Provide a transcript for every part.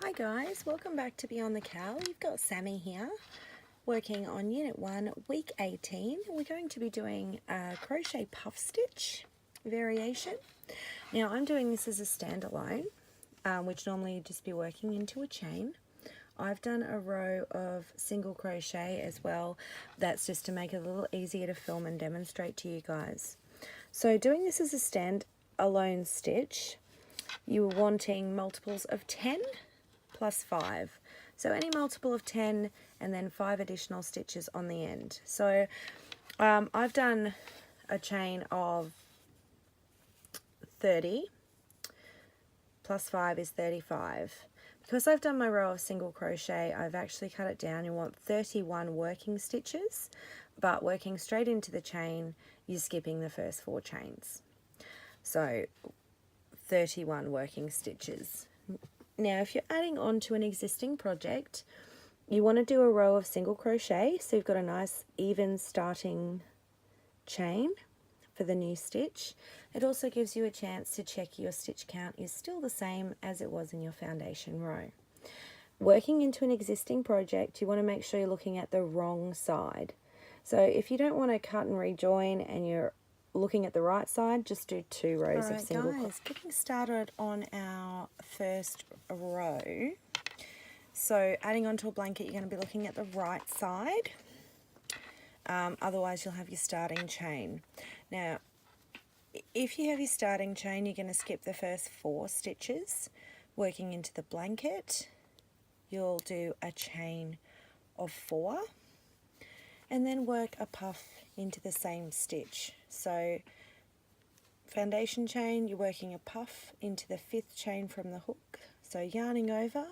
Hi guys, welcome back to Beyond the Cow. You've got Sammy here working on Unit 1, Week 18. We're going to be doing a crochet puff stitch variation. Now I'm doing this as a standalone, which normally you'd just be working into a chain. I've done a row of single crochet as well. That's just to make it a little easier to film and demonstrate to you guys. So doing this as a standalone stitch, you were wanting multiples of 10 plus 5. So any multiple of 10 and then 5 additional stitches on the end. So I've done a chain of 30 plus 5 is 35. Because I've done my row of single crochet, I've actually cut it down. You want 31 working stitches, but working straight into the chain, you're skipping the first 4 chains. So 31 working stitches. Now, if you're adding on to an existing project, you want to do a row of single crochet, so you've got a nice even starting chain for the new stitch. It also gives you a chance to check your stitch count is still the same as it was in your foundation row. Working into an existing project, you want to make sure you're looking at the wrong side. So if you don't want to cut and rejoin and you're looking at the right side, just do 2 rows of single crochet. Getting started on our first row. So adding onto a blanket, you're going to be looking at the right side. Otherwise you'll have your starting chain. Now if you have your starting chain, you're going to skip the first 4 stitches. Working into the blanket, you'll do a chain of 4 and then work a puff into the same stitch. So foundation chain, you're working a puff into the 5th chain from the hook. So yarning over,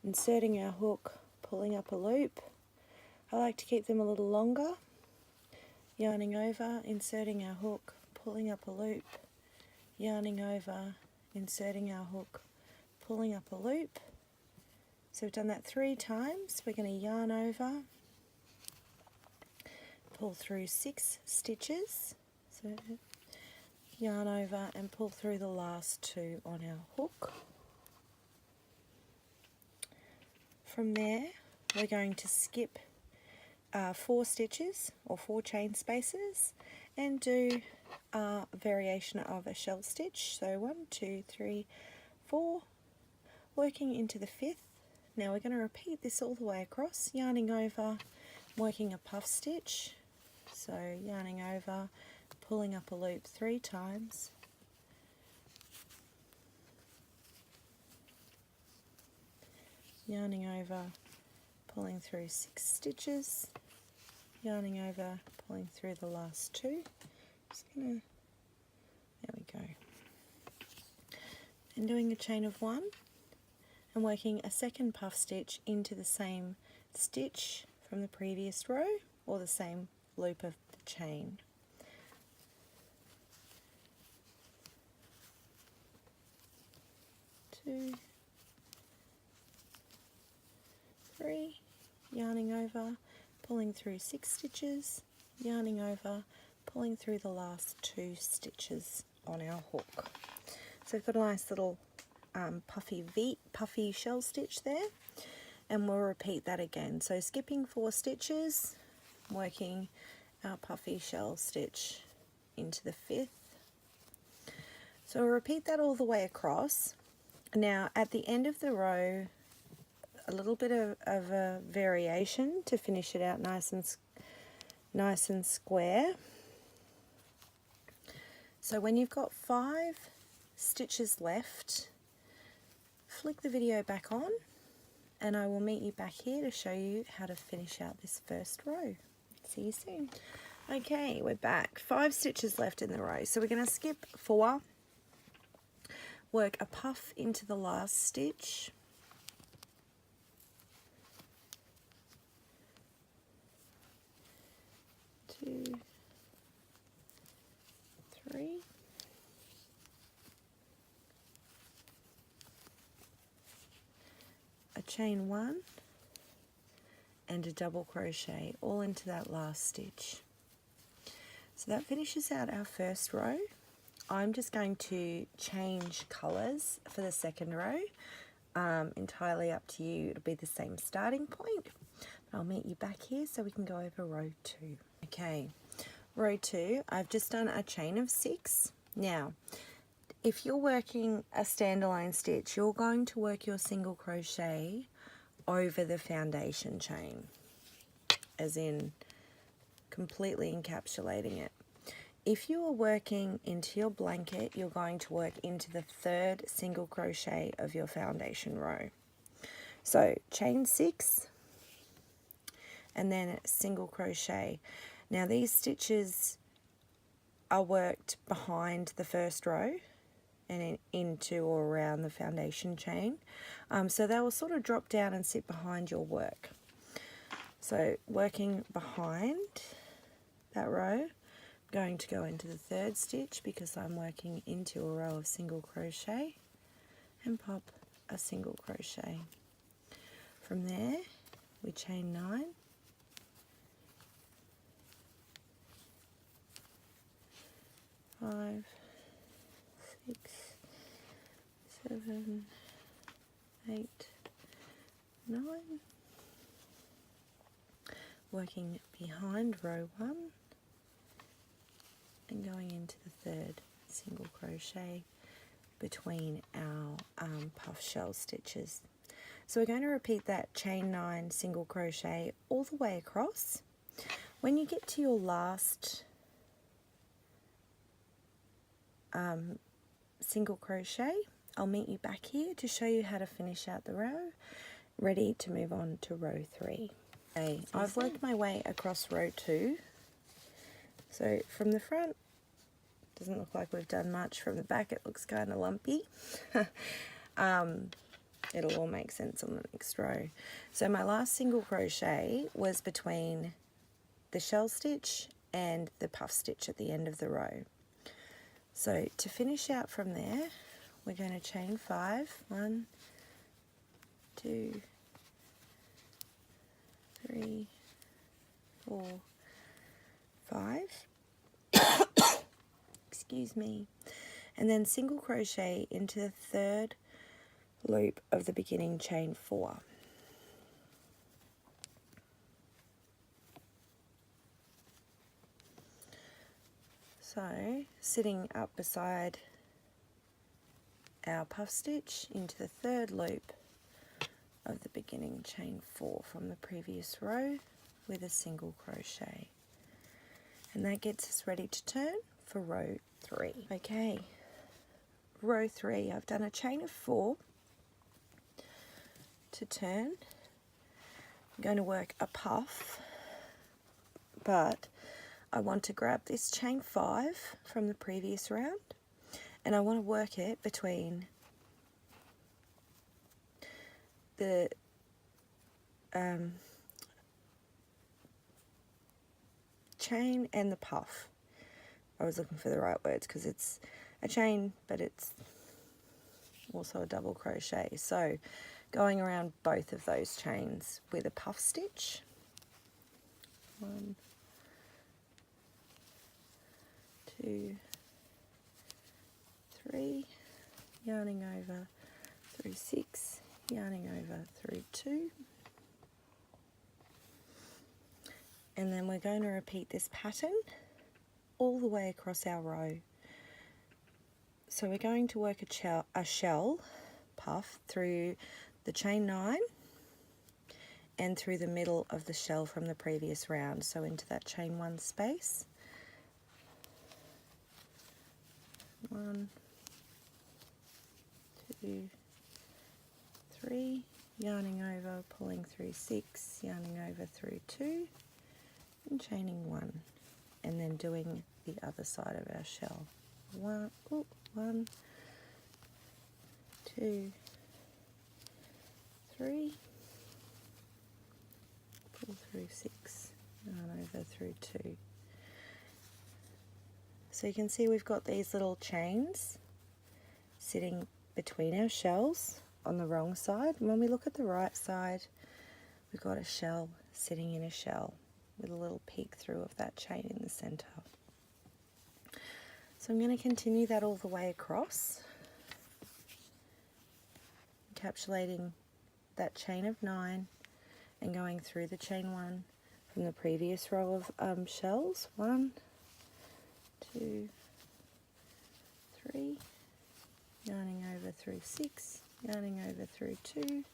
inserting our hook, pulling up a loop. I like to keep them a little longer. Yarning over, inserting our hook, pulling up a loop, yarning over, inserting our hook, pulling up a loop. So we've done that 3 times. We're going to yarn over, pull through 6 stitches. So yarn over and pull through the last 2 on our hook. From there, we're going to skip 4 stitches or 4 chain spaces and do a variation of a shell stitch. So 1, 2, 3, 4, working into the 5th. Now we're going to repeat this all the way across, yarning over, working a puff stitch. So yarning over, pulling up a loop 3 times. Yarning over, pulling through 6 stitches. Yarning over, pulling through the last 2. There we go. And doing a chain of 1 and working a second puff stitch into the same stitch from the previous row or the same loop of the chain. Two, 3, yarning over, pulling through 6 stitches, yarning over, pulling through the last 2 stitches on our hook. So we've got a nice little puffy shell stitch there, and we'll repeat that again. So skipping 4 stitches, working our puffy shell stitch into the 5th. So we'll repeat that all the way across. Now at the end of the row, a little bit of a variation to finish it out nice and square. So when you've got 5 stitches left, flick the video back on and I will meet you back here to show you how to finish out this first row. See you soon. Okay, we're back. 5 stitches left in the row. So we're going to skip 4, work a puff into the last stitch, two, 3, a chain 1 and a double crochet all into that last stitch. So that finishes out our first row. I'm just going to change colours for the second row. entirely up to you. It'll be the same starting point. I'll meet you back here so we can go over row 2. Okay, row 2, I've just done a chain of 6. Now, if you're working a standalone stitch, you're going to work your single crochet over the foundation chain, as in completely encapsulating it. If you are working into your blanket, you're going to work into the 3rd single crochet of your foundation row. So chain 6 and then single crochet. Now these stitches are worked behind the first row and into or around the foundation chain. So they will sort of drop down and sit behind your work. So working behind that row, going to go into the 3rd stitch because I'm working into a row of single crochet and pop a single crochet. From there we chain 9, five, 6, 7, 8, 9, working behind row 1 and going into the 3rd single crochet between our puff shell stitches. So we're going to repeat that chain 9 single crochet all the way across. When you get to your last single crochet, I'll meet you back here to show you how to finish out the row, ready to move on to row 3. Okay, I've worked my way across row 2. So from the front, doesn't look like we've done much. From the back, it looks kind of lumpy. It'll all make sense on the next row. So my last single crochet was between the shell stitch and the puff stitch at the end of the row. So to finish out from there, we're going to chain 5. 1, 2, 3, 4, 5. Excuse me. And then single crochet into the 3rd loop of the beginning chain 4. So sitting up beside our puff stitch into the 3rd loop of the beginning chain 4 from the previous row with a single crochet, and that gets us ready to turn for row 3. Okay, row 3, I've done a chain of 4 to turn. I'm going to work a puff, but I want to grab this chain 5 from the previous round and I want to work it between the chain and the puff. I was looking for the right words because it's a chain, but it's also a double crochet. So going around both of those chains with a puff stitch. 1, 2, 3, yarning over through 6, yarning over through 2, and then we're going to repeat this pattern all the way across our row. So we're going to work a shell puff through the chain 9 and through the middle of the shell from the previous round, so into that chain 1 space. 1, 2, 3, yarning over, pulling through 6, yarning over through 2, and chaining 1, and then doing the other side of our shell. 1, 2, 3, pull through 6, yarn over through 2. So you can see we've got these little chains sitting between our shells on the wrong side. And when we look at the right side, we've got a shell sitting in a shell with a little peek through of that chain in the center. So I'm going to continue that all the way across. encapsulating that chain of 9 and going through the chain 1 from the previous row of shells. 1, 2, 3, yarning over through 6, yarning over through 2,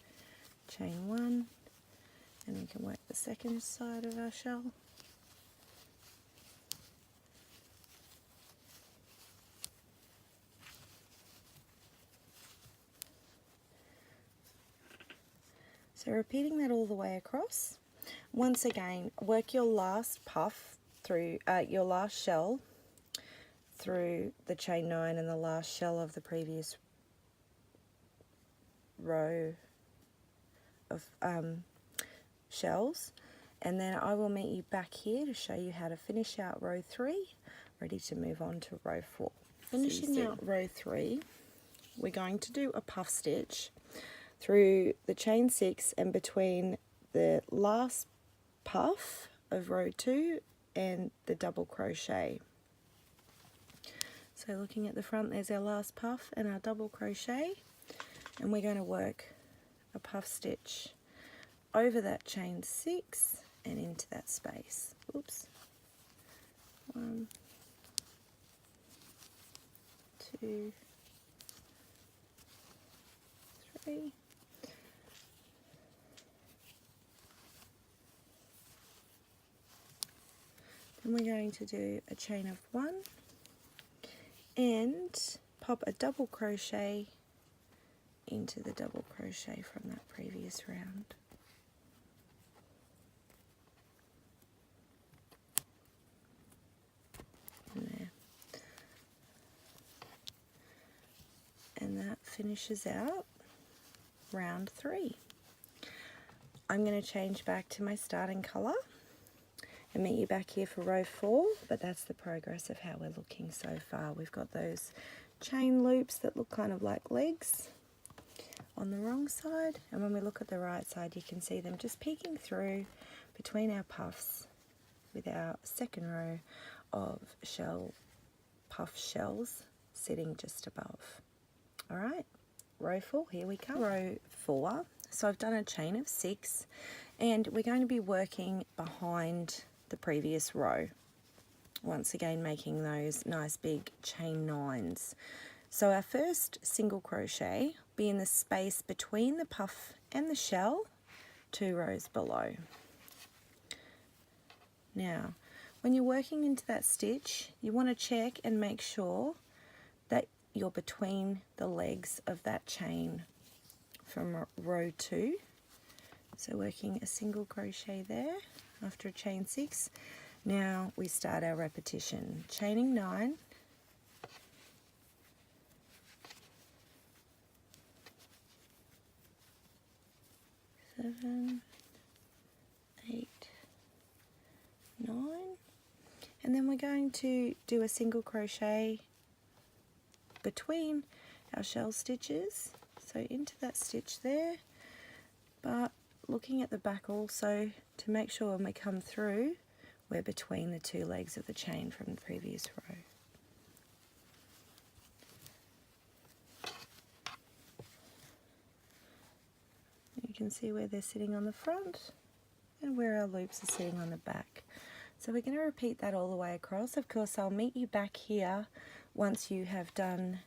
chain 1, and we can work the second side of our shell. So repeating that all the way across. Once again, work your last puff through, your last shell through the chain 9 and the last shell of the previous row of shells, and then I will meet you back here to show you how to finish out row 3, ready to move on to row 4. Finishing out row 3, we're going to do a puff stitch through the chain 6 and between the last puff of row 2 and the double crochet. So looking at the front, there's our last puff and our double crochet, and we're going to work a puff stitch over that chain 6 and into that space. Oops. 1, 2, 3. Then we're going to do a chain of 1 and pop a double crochet into the double crochet from that previous round. And there. And that finishes out round 3. I'm going to change back to my starting colour and meet you back here for row 4, but that's the progress of how we're looking so far. We've got those chain loops that look kind of like legs on the wrong side, and when we look at the right side you can see them just peeking through between our puffs with our second row of puff shells sitting just above. Alright, row 4, here we come. Row 4, so I've done a chain of 6 and we're going to be working behind the previous row, once again making those nice big chain 9s. So our first single crochet be in the space between the puff and the shell, 2 rows below. Now when you're working into that stitch, you want to check and make sure that you're between the legs of that chain from row 2. So working a single crochet there after a chain 6. Now we start our repetition, chaining 9, seven, 8, 9, and then we're going to do a single crochet between our shell stitches, so into that stitch there, but looking at the back also to make sure when we come through we're between the 2 legs of the chain from the previous row. You can see where they're sitting on the front and where our loops are sitting on the back. So we're going to repeat that all the way across. Of course I'll meet you back here once you have done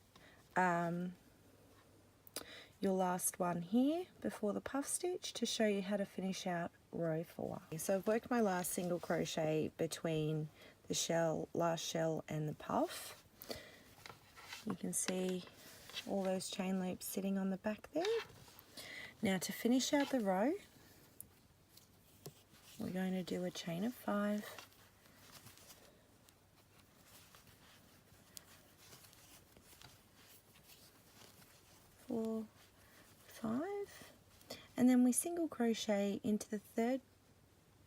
your last one here before the puff stitch to show you how to finish out row 4. So I've worked my last single crochet between the last shell and the puff. You can see all those chain loops sitting on the back there. Now to finish out the row, we're going to do a chain of 5, four, 5, and then we single crochet into the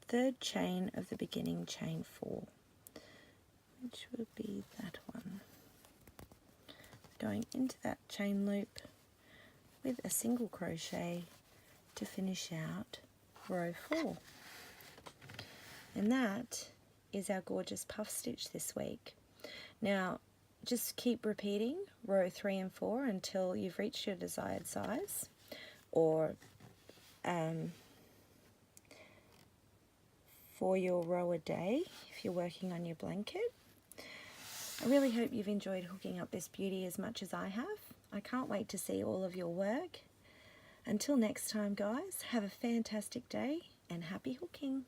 third chain of the beginning chain 4, which would be that one. Going into that chain loop with a single crochet to finish out row 4. And that is our gorgeous puff stitch this week. Now just keep repeating row 3 and 4 until you've reached your desired size. or for your row a day if you're working on your blanket. I really hope you've enjoyed hooking up this beauty as much as I have. I can't wait to see all of your work. Until next time, guys, have a fantastic day and happy hooking.